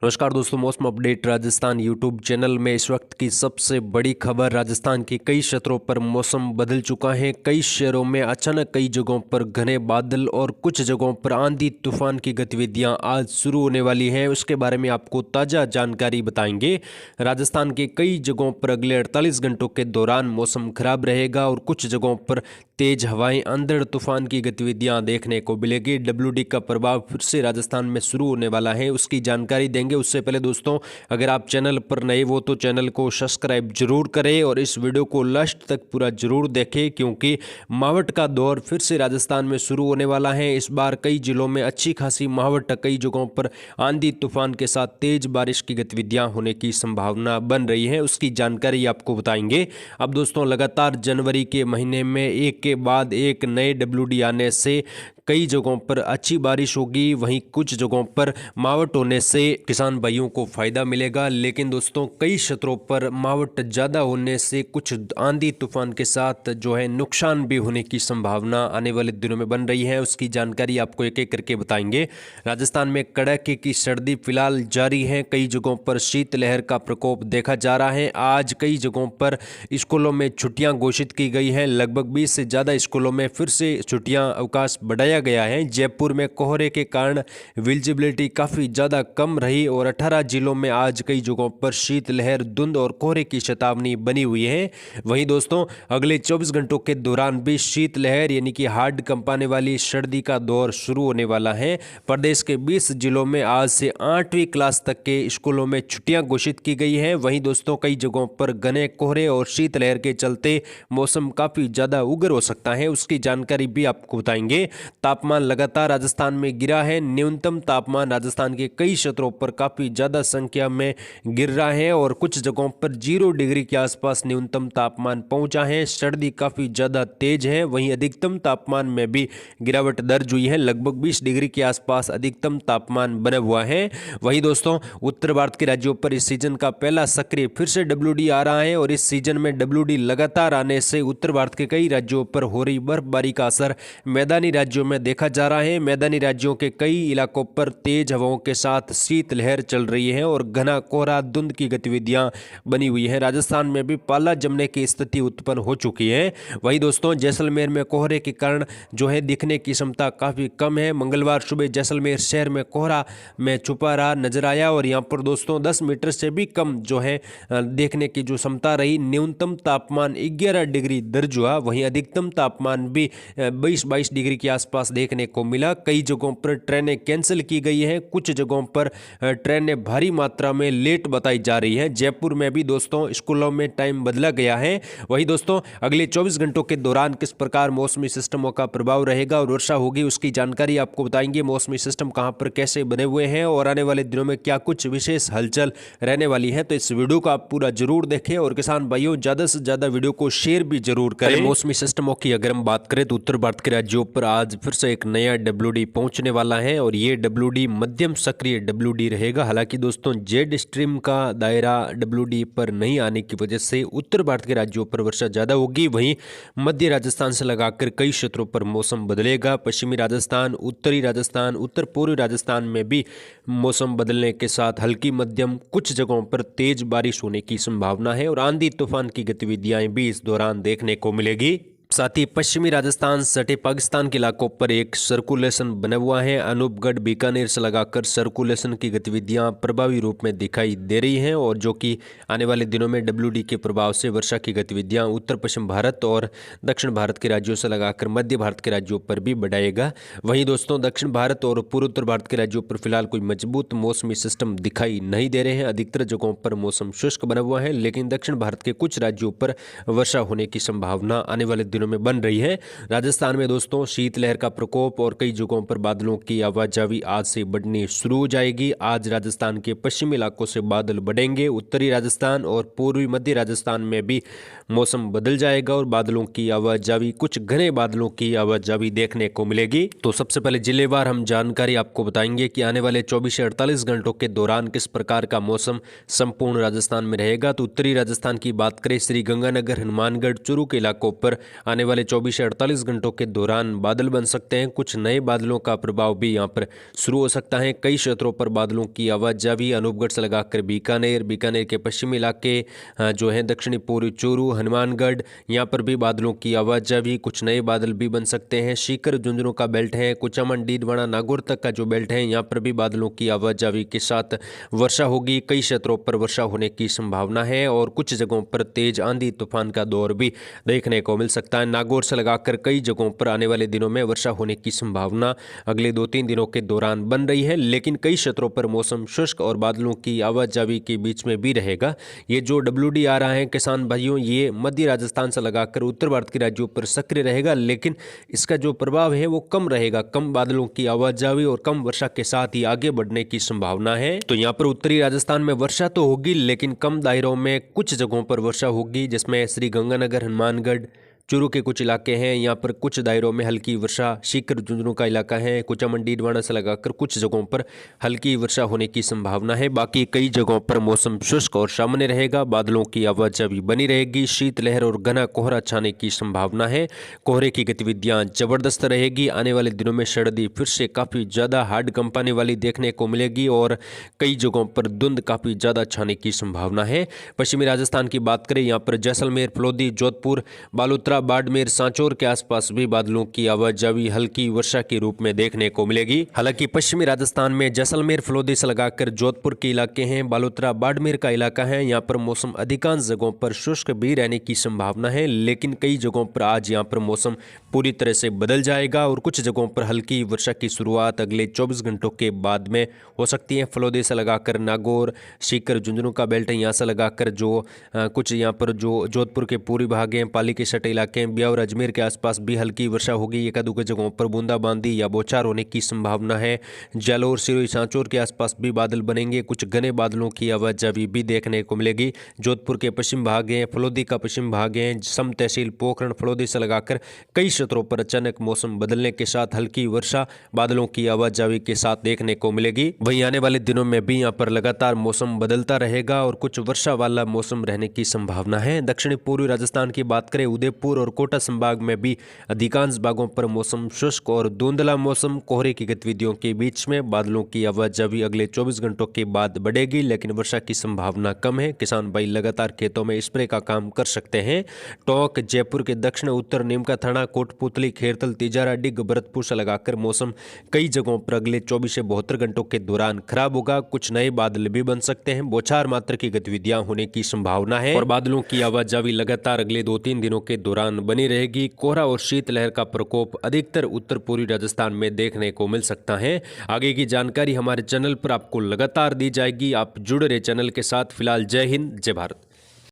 नमस्कार दोस्तों, मौसम अपडेट राजस्थान यूट्यूब चैनल में इस वक्त की सबसे बड़ी खबर। राजस्थान के कई क्षेत्रों पर मौसम बदल चुका है। कई शहरों में अचानक कई जगहों पर घने बादल और कुछ जगहों पर आंधी तूफान की गतिविधियां आज शुरू होने वाली हैं। उसके बारे में आपको ताज़ा जानकारी बताएंगे। राजस्थान के कई जगहों पर अगले 48 घंटों के दौरान मौसम खराब रहेगा और कुछ जगहों पर तेज हवाएं, अंधड़ तूफान की गतिविधियां देखने को मिलेगी। WD का प्रभाव फिर से राजस्थान में शुरू होने वाला है, उसकी जानकारी देंगे। उससे पहले दोस्तों, अगर आप चैनल पर नए हो तो चैनल को सब्सक्राइब जरूर करें और इस वीडियो को लास्ट तक पूरा जरूर देखें, क्योंकि मावठ का दौर फिर से राजस्थान में शुरू होने वाला है। इस बार कई जिलों में अच्छी खासी मावठ, कई जगहों पर आंधी तूफान के साथ तेज बारिश की गतिविधियां होने की संभावना बन रही है, उसकी जानकारी आपको बताएंगे। अब दोस्तों, लगातार जनवरी के महीने में एक के बाद एक नए WD आने से कई जगहों पर अच्छी बारिश होगी, वहीं कुछ जगहों पर मावठ होने से किसान भाइयों को फायदा मिलेगा। लेकिन दोस्तों, कई क्षेत्रों पर मावठ ज़्यादा होने से कुछ आंधी तूफान के साथ जो है नुकसान भी होने की संभावना आने वाले दिनों में बन रही है, उसकी जानकारी आपको एक एक करके बताएंगे। राजस्थान में कड़ाके की सर्दी फिलहाल जारी है। कई जगहों पर शीतलहर का प्रकोप देखा जा रहा है। आज कई जगहों पर स्कूलों में छुट्टियां घोषित की गई हैं। लगभग 20 से ज़्यादा स्कूलों में फिर से छुट्टियां अवकाश बढ़ाया गया है। जयपुर में कोहरे के कारण विजिबिलिटी काफ़ी ज़्यादा कम रही और 18 जिलों में आज कई जगहों पर शीतलहर, धुंध और कोहरे की चेतावनी बनी हुई है। वहीं दोस्तों, अगले 24 घंटों के दौरान भी शीतलहर यानी कि हार्ड कंपाने वाली सर्दी का दौर शुरू होने वाला है। प्रदेश के 20 जिलों में आज से 8वीं क्लास तक के स्कूलों में छुट्टियां घोषित की गई हैं। वहीं दोस्तों, कई जगहों पर घने कोहरे और शीतलहर के चलते मौसम काफ़ी ज़्यादा उग्र हो सकता है, उसकी जानकारी भी आपको बताएंगे। तापमान लगातार राजस्थान में गिरा है। न्यूनतम तापमान राजस्थान के कई क्षेत्रों पर काफ़ी ज़्यादा संख्या में गिर रहा है और कुछ जगहों पर 0 डिग्री के आसपास न्यूनतम तापमान पहुंचा है। सर्दी काफ़ी ज़्यादा तेज है। वहीं अधिकतम तापमान में भी गिरावट दर्ज हुई है। लगभग 20 डिग्री के आसपास अधिकतम तापमान बना हुआ है। वहीं दोस्तों, उत्तर भारत के राज्यों पर इस सीजन का पहला सक्रिय फिर से WD आ रहा है और इस सीजन में WD लगातार आने से उत्तर भारत के कई राज्यों पर हो रही बर्फबारी का असर मैदानी राज्यों में देखा जा रहा है। मैदानी राज्यों के कई इलाकों पर तेज हवाओं के साथ शीतलहर चल रही है और घना कोहरा, धुंध की गतिविधियां बनी हुई है। राजस्थान में भी पाला जमने की स्थिति उत्पन्न हो चुकी है। वहीं दोस्तों, जैसलमेर में कोहरे के कारण जो है दिखने की क्षमता काफ़ी कम है। मंगलवार सुबह जैसलमेर शहर में कोहरा में छुपा रहा नजर आया और यहाँ पर दोस्तों 10 मीटर से भी कम जो है देखने की जो क्षमता रही। न्यूनतम तापमान 11 डिग्री दर्ज हुआ। वहीं अधिकतम तापमान भी 22 डिग्री के आसपास देखने को मिला। कई जगहों पर ट्रेनें कैंसिल की गई हैं। कुछ जगहों पर ट्रेनें भारी मात्रा में लेट बताई जा रही हैं। जयपुर में भी दोस्तों स्कूलों में टाइम बदला गया है। वहीं दोस्तों, अगले 24 घंटों के दौरान किस प्रकार मौसमी सिस्टमों का प्रभाव रहेगा और वर्षा होगी, उसकी जानकारी आपको बताएंगे। मौसमी सिस्टम कहां पर कैसे बने हुए हैं और आने वाले दिनों में क्या कुछ विशेष हलचल रहने वाली है, तो इस वीडियो को आप पूरा जरूर देखें और किसान भाइयों, ज़्यादा से ज़्यादा वीडियो को शेयर भी जरूर करें। मौसमी सिस्टमों की अगर हम बात करें तो उत्तर भारत के राज्यों पर आज फिर से एक नया WD पहुंचने वाला है और ये WD मध्यम सक्रिय WD रहेगा। हालांकि दोस्तों, जेड स्ट्रीम का दायरा WD पर नहीं आने की वजह से उत्तर भारत के राज्यों पर वर्षा ज़्यादा होगी। वहीं मध्य राजस्थान से लगाकर कई क्षेत्रों पर मौसम बदलेगा। पश्चिमी राजस्थान, उत्तरी राजस्थान, उत्तर पूर्वी राजस्थान में भी मौसम बदलने के साथ हल्की मध्यम, कुछ जगहों पर तेज बारिश होने की संभावना है और आंधी तूफान की गतिविधियां भी इस दौरान देखने को मिलेगी। साथ ही पश्चिमी राजस्थान सटे पाकिस्तान के इलाकों पर एक सर्कुलेशन बना हुआ है। अनूपगढ़, बीकानेर से लगाकर सर्कुलेशन की गतिविधियां प्रभावी रूप में दिखाई दे रही हैं और जो कि आने वाले दिनों में WD के प्रभाव से वर्षा की गतिविधियां उत्तर पश्चिम भारत और दक्षिण भारत के राज्यों से लगाकर मध्य भारत के राज्यों पर भी बढ़ाएगा। वहीं दोस्तों, दक्षिण भारत और पूर्वोत्तर भारत के राज्यों पर फिलहाल कोई मजबूत मौसमी सिस्टम दिखाई नहीं दे रहे हैं। अधिकतर जगहों पर मौसम शुष्क बना हुआ है, लेकिन दक्षिण भारत के कुछ राज्यों पर वर्षा होने की संभावना आने वाले दिनों में बन रही है। राजस्थान में दोस्तों शीतलहर का प्रकोप और कई जगहों पर बादलों की आवाजावी आज से बढ़नी शुरू हो जाएगी। आज राजस्थान के पश्चिमी इलाकों से बादल बढ़ेंगे। उत्तरी राजस्थान और पूर्वी मध्य राजस्थान में भी मौसम बदल जाएगा और बादलों की आवाजावी, कुछ घने बादलों की आवाजावी देखने को मिलेगी। तो सबसे पहले जिलेवार हम जानकारी आपको बताएंगे कि आने वाले 24 से 48 घंटों के दौरान किस प्रकार का मौसम संपूर्ण राजस्थान में रहेगा। तो उत्तरी राजस्थान की बात करें, श्री गंगानगर, हनुमानगढ़, चूरू के इलाकों पर आने वाले 24 से 48 घंटों के दौरान बादल बन सकते हैं। कुछ नए बादलों का प्रभाव भी यहाँ पर शुरू हो सकता है। कई क्षेत्रों पर बादलों की आवाजाही अनूपगढ़ से लगाकर बीकानेर, बीकानेर के पश्चिमी इलाके जो है दक्षिणी पूर्वी चूरू, हनुमानगढ़, यहाँ पर भी बादलों की आवाजाही, कुछ नए बादल भी बन सकते हैं। सीकर झुंझुनू का बेल्ट है, कुचामन, डीडवाना, नागौर तक का जो बेल्ट है, यहाँ पर भी बादलों की आवाजाही के साथ वर्षा होगी। कई क्षेत्रों पर वर्षा होने की संभावना है और कुछ जगहों पर तेज आंधी तूफान का दौर भी देखने को मिल सकता है। नागौर से लगाकर कई जगहों पर आने वाले दिनों में वर्षा होने की संभावना अगले 2-3 दिनों के दौरान बन रही है, लेकिन कई क्षेत्रों पर मौसम शुष्क और बादलों की आवाजाही के बीच में भी रहेगा। ये जो WD आ रहा है किसान भाइयों, ये मध्य राजस्थान से लगाकर उत्तर भारत के राज्यों पर सक्रिय रहेगा, लेकिन इसका जो प्रभाव है वो कम रहेगा। कम बादलों की आवाजाही और कम वर्षा के साथ ही आगे बढ़ने की संभावना है। तो यहाँ पर उत्तरी राजस्थान में वर्षा तो होगी, लेकिन कम दायरों में कुछ जगहों पर वर्षा होगी, जिसमें श्री गंगानगर, हनुमानगढ़, चूरू के कुछ इलाके हैं, यहाँ पर कुछ दायरों में हल्की वर्षा। सीकर झुंझुनू का इलाका है, कुचामन, डीडवाना से लगाकर कुछ जगहों पर हल्की वर्षा होने की संभावना है। बाकी कई जगहों पर मौसम शुष्क और सामान्य रहेगा, बादलों की आवाजाही बनी रहेगी। शीतलहर और घना कोहरा छाने की संभावना है। कोहरे की गतिविधियां जबरदस्त रहेगी। आने वाले दिनों में सर्दी फिर से काफ़ी ज़्यादा हार्ड कंपनी वाली देखने को मिलेगी और कई जगहों पर धुंध काफ़ी ज़्यादा छाने की संभावना है। पश्चिमी राजस्थान की बात करें, यहाँ पर जैसलमेर, फलोदी, जोधपुर, बालोतरा, बाड़मेर, सांचौर के आसपास भी बादलों की आवाजाही हल्की वर्षा के रूप में देखने को मिलेगी। हालांकि पश्चिमी राजस्थान में जैसलमेर, फलोदी से लगाकर जोधपुर के इलाके हैं, बालोतरा, बाड़मेर का इलाका है, यहाँ पर मौसम अधिकांश जगहों पर शुष्क भी रहने की संभावना है, लेकिन कई जगहों पर आज यहाँ पर मौसम पूरी तरह से बदल जाएगा और कुछ जगहों पर हल्की वर्षा की शुरुआत अगले 24 घंटों के बाद में हो सकती है। फलोदी से लगाकर नागौर, सीकर झुंझुनू का बेल्ट है, यहाँ से लगाकर जो कुछ यहाँ पर जो जोधपुर के पूर्वी भाग हैं, पाली के सटे इलाके, ब्यावर, अजमेर के आसपास भी हल्की वर्षा होगी। एक आध जगहों पर बूंदाबांदी या बौछार होने की संभावना है। जालोर, सिरोही, सांचौर के आसपास भी बादल बनेंगे। कुछ घने बादलों की आवाजाही भी देखने को मिलेगी। जोधपुर के पश्चिम भाग हैं, फलोदी का पश्चिम भाग है, सम तहसील पोखरण, फलोदी से लगाकर कई क्षेत्रों पर अचानक मौसम बदलने के साथ हल्की वर्षा बादलों की आवाजाही के साथ देखने को मिलेगी। वहीं आने वाले दिनों में भी यहाँ पर लगातार मौसम बदलता रहेगा और कुछ वर्षा वाला मौसम रहने की संभावना है। दक्षिणी पूर्वी राजस्थान की बात करें, उदयपुर और कोटा संभाग में भी अधिकांश भागों पर मौसम शुष्क और धुंधला मौसम। कोहरे की गतिविधियों के बीच में बादलों की आवाजाही अगले 24 घंटों के बाद बढ़ेगी, लेकिन वर्षा की संभावना कम है। किसान भाई लगातार खेतों में स्प्रे का काम कर सकते हैं। टोंक, जयपुर के दक्षिण उत्तर, नीमका थाना, कोटपुतली, खेरतल, तिजारा, डिग, भरतपुर से लगाकर मौसम कई जगहों पर अगले 24 से 72 घंटों के दौरान खराब होगा। कुछ नए बादल भी बन सकते हैं। बौछार मात्र की गतिविधियां होने की संभावना है और बादलों की आवाजाही लगातार अगले 2-3 दिनों के दौरान बनी रहेगी। कोहरा और शीतलहर का प्रकोप अधिकतर उत्तर पूर्वी राजस्थान में देखने को मिल सकता है। आगे की जानकारी हमारे चैनल पर आपको लगातार दी जाएगी। आप जुड़े रहे चैनल के साथ। फिलहाल जय हिंद, जय भारत।